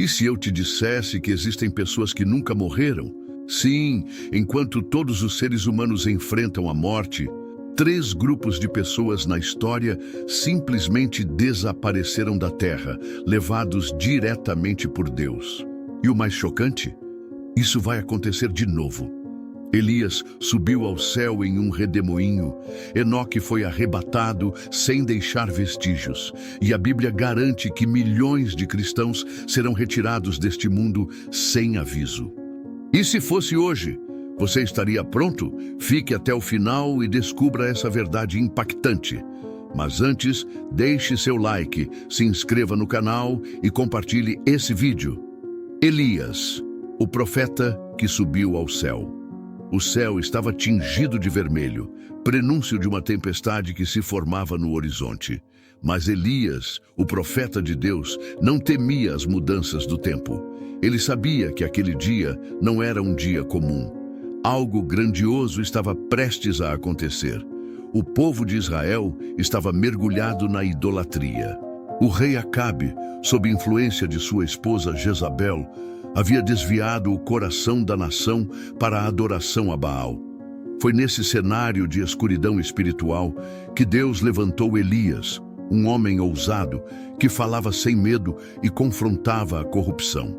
E se eu te dissesse que existem pessoas que nunca morreram? Sim, enquanto todos os seres humanos enfrentam a morte, 3 grupos de pessoas na história simplesmente desapareceram da Terra, levados diretamente por Deus. E o mais chocante? Isso vai acontecer de novo. Elias subiu ao céu em um redemoinho. Enoque foi arrebatado sem deixar vestígios. E a Bíblia garante que milhões de cristãos serão retirados deste mundo sem aviso. E se fosse hoje, você estaria pronto? Fique até o final e descubra essa verdade impactante. Mas antes, deixe seu like, se inscreva no canal e compartilhe esse vídeo. Elias, o profeta que subiu ao céu. O céu estava tingido de vermelho, prenúncio de uma tempestade que se formava no horizonte. Mas Elias, o profeta de Deus, não temia as mudanças do tempo. Ele sabia que aquele dia não era um dia comum. Algo grandioso estava prestes a acontecer. O povo de Israel estava mergulhado na idolatria. O rei Acabe, sob influência de sua esposa Jezabel, havia desviado o coração da nação para a adoração a Baal. Foi nesse cenário de escuridão espiritual que Deus levantou Elias, um homem ousado que falava sem medo e confrontava a corrupção.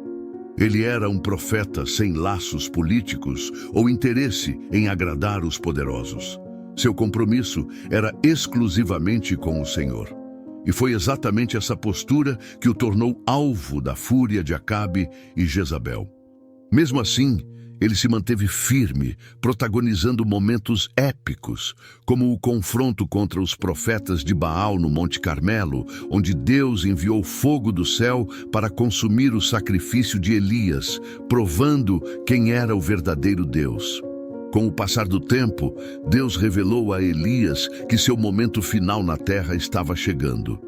Ele era um profeta sem laços políticos ou interesse em agradar os poderosos. Seu compromisso era exclusivamente com o Senhor. E foi exatamente essa postura que o tornou alvo da fúria de Acabe e Jezabel. Mesmo assim, ele se manteve firme, protagonizando momentos épicos, como o confronto contra os profetas de Baal no Monte Carmelo, onde Deus enviou fogo do céu para consumir o sacrifício de Elias, provando quem era o verdadeiro Deus. Com o passar do tempo, Deus revelou a Elias que seu momento final na terra estava chegando.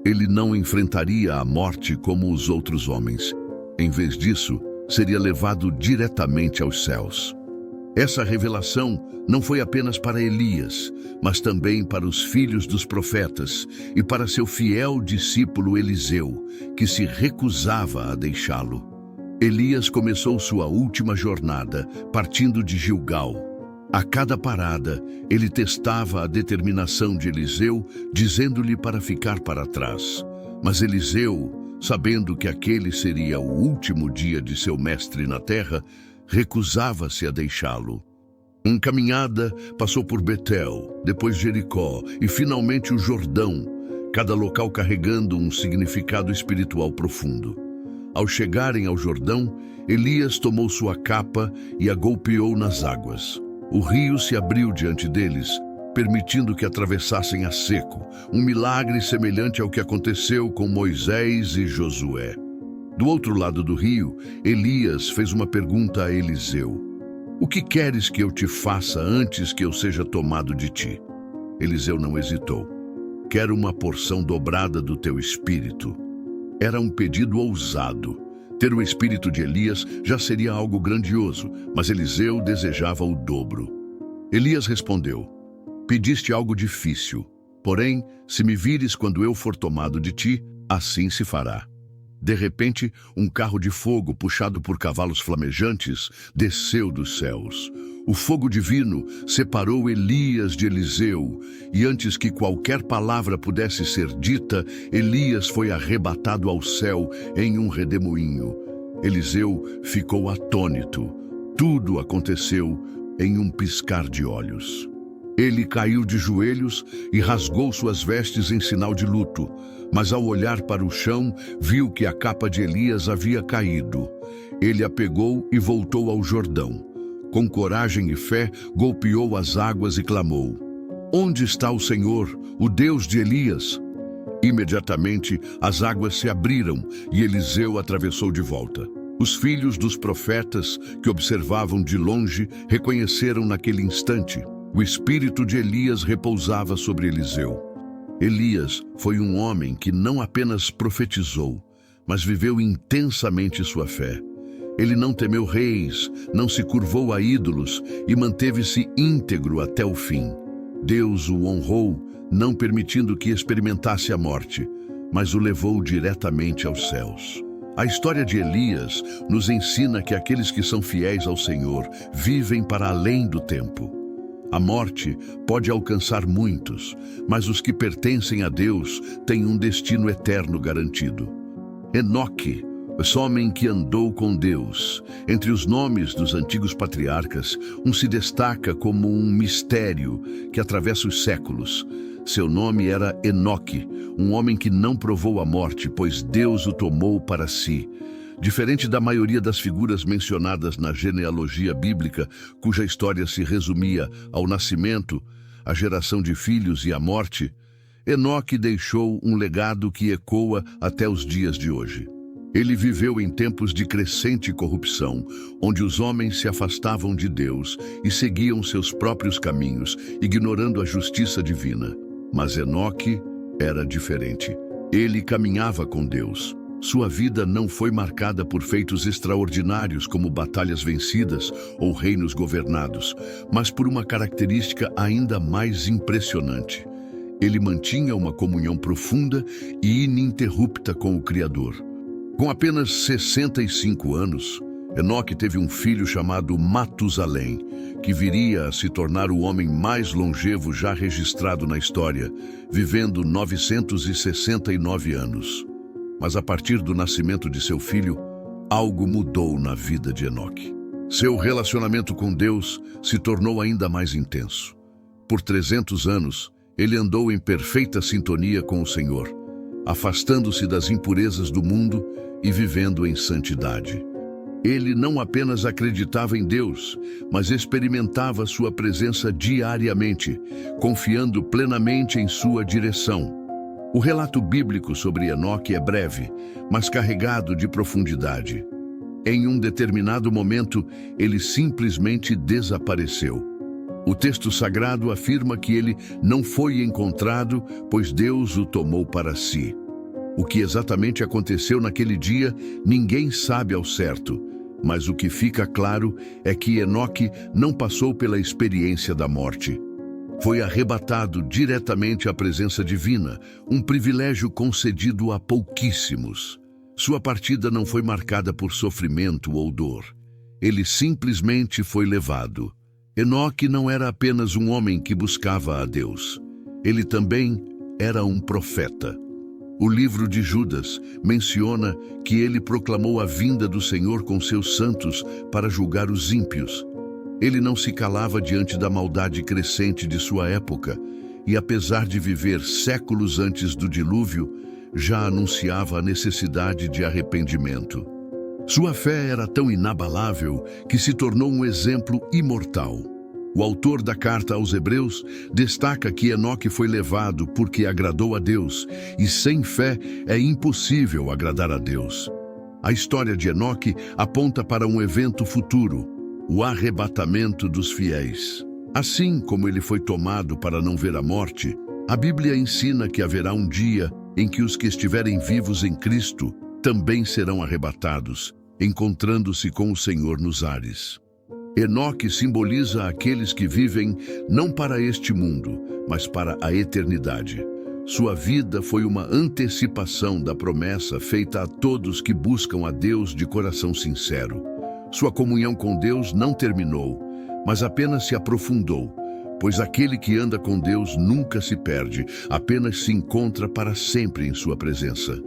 Ele não enfrentaria a morte como os outros homens. Em vez disso, seria levado diretamente aos céus. Essa revelação não foi apenas para Elias, mas também para os filhos dos profetas e para seu fiel discípulo Eliseu, que se recusava a deixá-lo. Elias começou sua última jornada, partindo de Gilgal. A cada parada, ele testava a determinação de Eliseu, dizendo-lhe para ficar para trás. Mas Eliseu, sabendo que aquele seria o último dia de seu mestre na terra, recusava-se a deixá-lo. Uma caminhada passou por Betel, depois Jericó e finalmente o Jordão, cada local carregando um significado espiritual profundo. Ao chegarem ao Jordão, Elias tomou sua capa e a golpeou nas águas. O rio se abriu diante deles, permitindo que atravessassem a seco, um milagre semelhante ao que aconteceu com Moisés e Josué. Do outro lado do rio, Elias fez uma pergunta a Eliseu: "O que queres que eu te faça antes que eu seja tomado de ti?" Eliseu não hesitou. "Quero uma porção dobrada do teu espírito." Era um pedido ousado. Ter o espírito de Elias já seria algo grandioso, mas Eliseu desejava o dobro. Elias respondeu: "Pediste algo difícil. Porém, se me vires quando eu for tomado de ti, assim se fará." De repente, um carro de fogo puxado por cavalos flamejantes desceu dos céus. O fogo divino separou Elias de Eliseu, e antes que qualquer palavra pudesse ser dita, Elias foi arrebatado ao céu em um redemoinho. Eliseu ficou atônito. Tudo aconteceu em um piscar de olhos. Ele caiu de joelhos e rasgou suas vestes em sinal de luto, mas ao olhar para o chão, viu que a capa de Elias havia caído. Ele a pegou e voltou ao Jordão. Com coragem e fé, golpeou as águas e clamou: "Onde está o Senhor, o Deus de Elias?" Imediatamente, as águas se abriram e Eliseu atravessou de volta. Os filhos dos profetas, que observavam de longe, reconheceram naquele instante: o espírito de Elias repousava sobre Eliseu. Elias foi um homem que não apenas profetizou, mas viveu intensamente sua fé. Ele não temeu reis, não se curvou a ídolos e manteve-se íntegro até o fim. Deus o honrou, não permitindo que experimentasse a morte, mas o levou diretamente aos céus. A história de Elias nos ensina que aqueles que são fiéis ao Senhor vivem para além do tempo. A morte pode alcançar muitos, mas os que pertencem a Deus têm um destino eterno garantido. Enoque, esse homem que andou com Deus, entre os nomes dos antigos patriarcas, se destaca como um mistério que atravessa os séculos. Seu nome era Enoque, um homem que não provou a morte, pois Deus o tomou para si. Diferente da maioria das figuras mencionadas na genealogia bíblica, cuja história se resumia ao nascimento, a geração de filhos e a morte, Enoque deixou um legado que ecoa até os dias de hoje. Ele viveu em tempos de crescente corrupção, onde os homens se afastavam de Deus e seguiam seus próprios caminhos, ignorando a justiça divina. Mas Enoque era diferente. Ele caminhava com Deus. Sua vida não foi marcada por feitos extraordinários como batalhas vencidas ou reinos governados, mas por uma característica ainda mais impressionante. Ele mantinha uma comunhão profunda e ininterrupta com o Criador. Com apenas 65 anos, Enoque teve um filho chamado Matusalém, que viria a se tornar o homem mais longevo já registrado na história, vivendo 969 anos. Mas a partir do nascimento de seu filho, algo mudou na vida de Enoque. Seu relacionamento com Deus se tornou ainda mais intenso. Por 300 anos, ele andou em perfeita sintonia com o Senhor, afastando-se das impurezas do mundo e vivendo em santidade. Ele não apenas acreditava em Deus, mas experimentava sua presença diariamente, confiando plenamente em sua direção. O relato bíblico sobre Enoque é breve, mas carregado de profundidade. Em um determinado momento, ele simplesmente desapareceu. O texto sagrado afirma que ele não foi encontrado, pois Deus o tomou para si. O que exatamente aconteceu naquele dia, ninguém sabe ao certo, mas o que fica claro é que Enoque não passou pela experiência da morte. Foi arrebatado diretamente à presença divina, um privilégio concedido a pouquíssimos. Sua partida não foi marcada por sofrimento ou dor. Ele simplesmente foi levado. Enoque não era apenas um homem que buscava a Deus. Ele também era um profeta. O livro de Judas menciona que ele proclamou a vinda do Senhor com seus santos para julgar os ímpios. Ele não se calava diante da maldade crescente de sua época e, apesar de viver séculos antes do dilúvio, já anunciava a necessidade de arrependimento. Sua fé era tão inabalável que se tornou um exemplo imortal. O autor da carta aos Hebreus destaca que Enoque foi levado porque agradou a Deus, e sem fé é impossível agradar a Deus. A história de Enoque aponta para um evento futuro, o arrebatamento dos fiéis. Assim como ele foi tomado para não ver a morte, a Bíblia ensina que haverá um dia em que os que estiverem vivos em Cristo também serão arrebatados, encontrando-se com o Senhor nos ares. Enoque simboliza aqueles que vivem não para este mundo, mas para a eternidade. Sua vida foi uma antecipação da promessa feita a todos que buscam a Deus de coração sincero. Sua comunhão com Deus não terminou, mas apenas se aprofundou, pois aquele que anda com Deus nunca se perde, apenas se encontra para sempre em sua presença.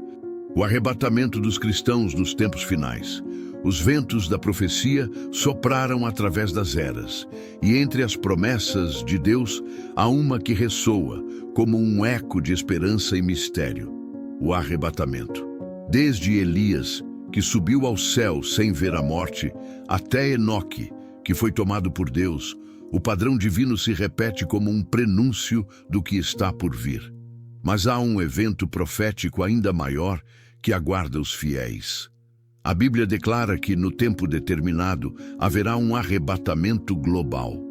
O arrebatamento dos cristãos nos tempos finais. Os ventos da profecia sopraram através das eras, e entre as promessas de Deus há uma que ressoa como um eco de esperança e mistério: o arrebatamento. Desde Elias, que subiu ao céu sem ver a morte, até Enoque, que foi tomado por Deus, o padrão divino se repete como um prenúncio do que está por vir. Mas há um evento profético ainda maior que aguarda os fiéis. A Bíblia declara que, no tempo determinado, haverá um arrebatamento global.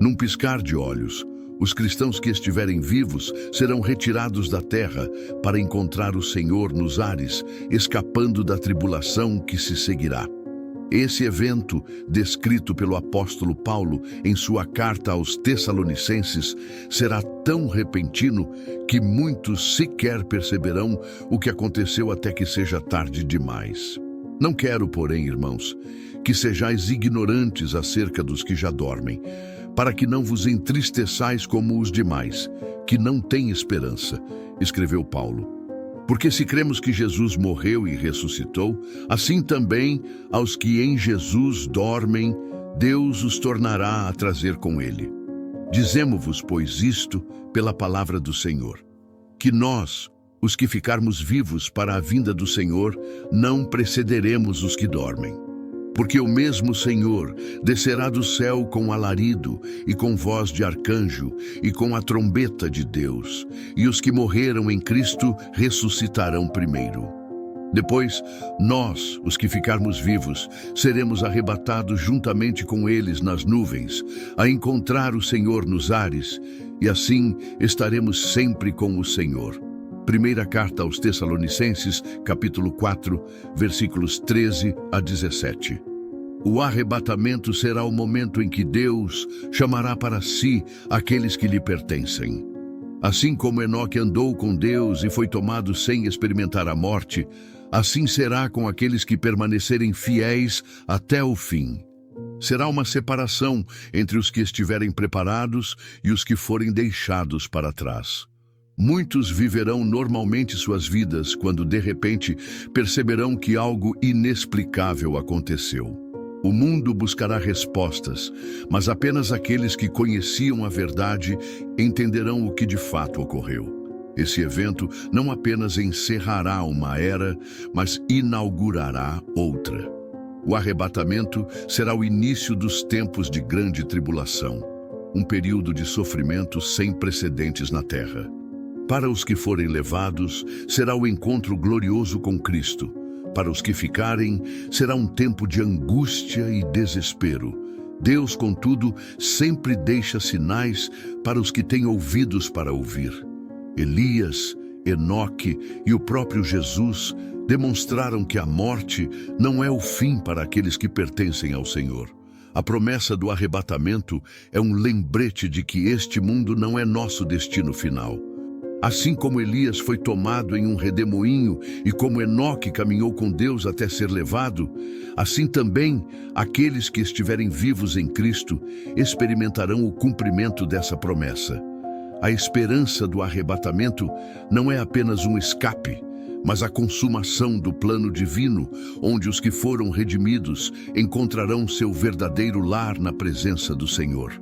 Num piscar de olhos, os cristãos que estiverem vivos serão retirados da terra para encontrar o Senhor nos ares, escapando da tribulação que se seguirá. Esse evento, descrito pelo apóstolo Paulo em sua carta aos Tessalonicenses, será tão repentino que muitos sequer perceberão o que aconteceu até que seja tarde demais. Não quero, porém, irmãos, que sejais ignorantes acerca dos que já dormem, para que não vos entristeçais como os demais, que não têm esperança, escreveu Paulo. Porque se cremos que Jesus morreu e ressuscitou, assim também aos que em Jesus dormem, Deus os tornará a trazer com ele. Dizemo-vos, pois, isto pela palavra do Senhor, que nós, os que ficarmos vivos para a vinda do Senhor, não precederemos os que dormem. Porque o mesmo Senhor descerá do céu com alarido e com voz de arcanjo e com a trombeta de Deus, e os que morreram em Cristo ressuscitarão primeiro. Depois, nós, os que ficarmos vivos, seremos arrebatados juntamente com eles nas nuvens, a encontrar o Senhor nos ares, e assim estaremos sempre com o Senhor. Primeira carta aos Tessalonicenses, capítulo 4, versículos 13 a 17. O arrebatamento será o momento em que Deus chamará para si aqueles que lhe pertencem. Assim como Enoque andou com Deus e foi tomado sem experimentar a morte, assim será com aqueles que permanecerem fiéis até o fim. Será uma separação entre os que estiverem preparados e os que forem deixados para trás. Muitos viverão normalmente suas vidas quando, de repente, perceberão que algo inexplicável aconteceu. O mundo buscará respostas, mas apenas aqueles que conheciam a verdade entenderão o que de fato ocorreu. Esse evento não apenas encerrará uma era, mas inaugurará outra. O arrebatamento será o início dos tempos de grande tribulação, um período de sofrimento sem precedentes na terra. Para os que forem levados, será o encontro glorioso com Cristo. Para os que ficarem, será um tempo de angústia e desespero. Deus, contudo, sempre deixa sinais para os que têm ouvidos para ouvir. Elias, Enoque e o próprio Jesus demonstraram que a morte não é o fim para aqueles que pertencem ao Senhor. A promessa do arrebatamento é um lembrete de que este mundo não é nosso destino final. Assim como Elias foi tomado em um redemoinho e como Enoque caminhou com Deus até ser levado, assim também aqueles que estiverem vivos em Cristo experimentarão o cumprimento dessa promessa. A esperança do arrebatamento não é apenas um escape, mas a consumação do plano divino, onde os que foram redimidos encontrarão seu verdadeiro lar na presença do Senhor.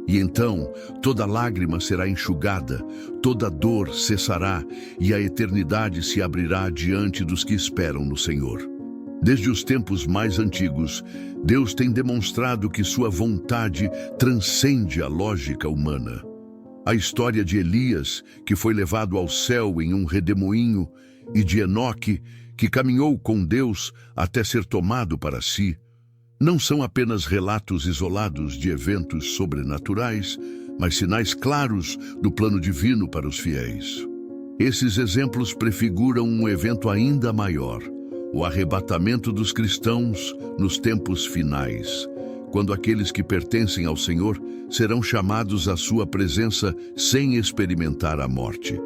E então toda lágrima será enxugada, toda dor cessará e a eternidade se abrirá diante dos que esperam no Senhor. Desde os tempos mais antigos, Deus tem demonstrado que sua vontade transcende a lógica humana. A história de Elias, que foi levado ao céu em um redemoinho, e de Enoque, que caminhou com Deus até ser tomado para si, não são apenas relatos isolados de eventos sobrenaturais, mas sinais claros do plano divino para os fiéis. Esses exemplos prefiguram um evento ainda maior, o arrebatamento dos cristãos nos tempos finais, quando aqueles que pertencem ao Senhor serão chamados à sua presença sem experimentar a morte.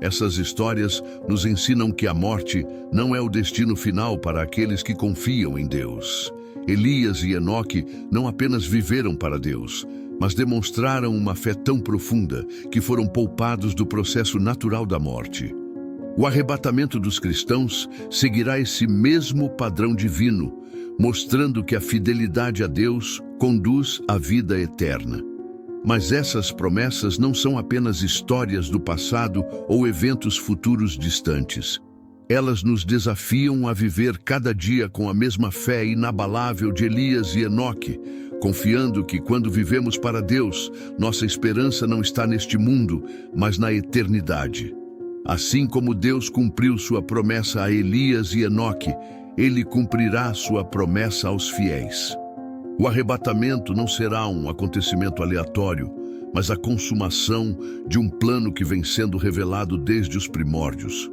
Essas histórias nos ensinam que a morte não é o destino final para aqueles que confiam em Deus. Elias e Enoque não apenas viveram para Deus, mas demonstraram uma fé tão profunda que foram poupados do processo natural da morte. O arrebatamento dos cristãos seguirá esse mesmo padrão divino, mostrando que a fidelidade a Deus conduz à vida eterna. Mas essas promessas não são apenas histórias do passado ou eventos futuros distantes. Elas nos desafiam a viver cada dia com a mesma fé inabalável de Elias e Enoque, confiando que quando vivemos para Deus, nossa esperança não está neste mundo, mas na eternidade. Assim como Deus cumpriu sua promessa a Elias e Enoque, Ele cumprirá sua promessa aos fiéis. O arrebatamento não será um acontecimento aleatório, mas a consumação de um plano que vem sendo revelado desde os primórdios.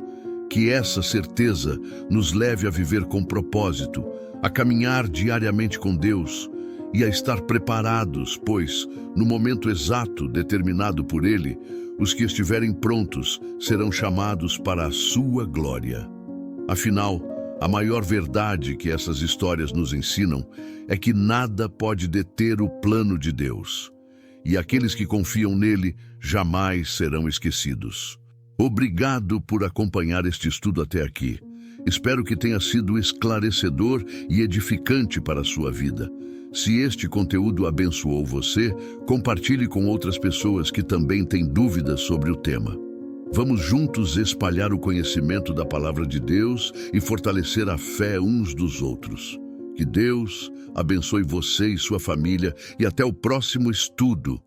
Que essa certeza nos leve a viver com propósito, a caminhar diariamente com Deus e a estar preparados, pois, no momento exato determinado por Ele, os que estiverem prontos serão chamados para a sua glória. Afinal, A maior verdade que essas histórias nos ensinam é que nada pode deter o plano de Deus. E aqueles que confiam nele jamais serão esquecidos. Obrigado por acompanhar este estudo até aqui. Espero que tenha sido esclarecedor e edificante para a sua vida. Se este conteúdo abençoou você, compartilhe com outras pessoas que também têm dúvidas sobre o tema. Vamos juntos espalhar o conhecimento da Palavra de Deus e fortalecer a fé uns dos outros. Que Deus abençoe você e sua família e até o próximo estudo.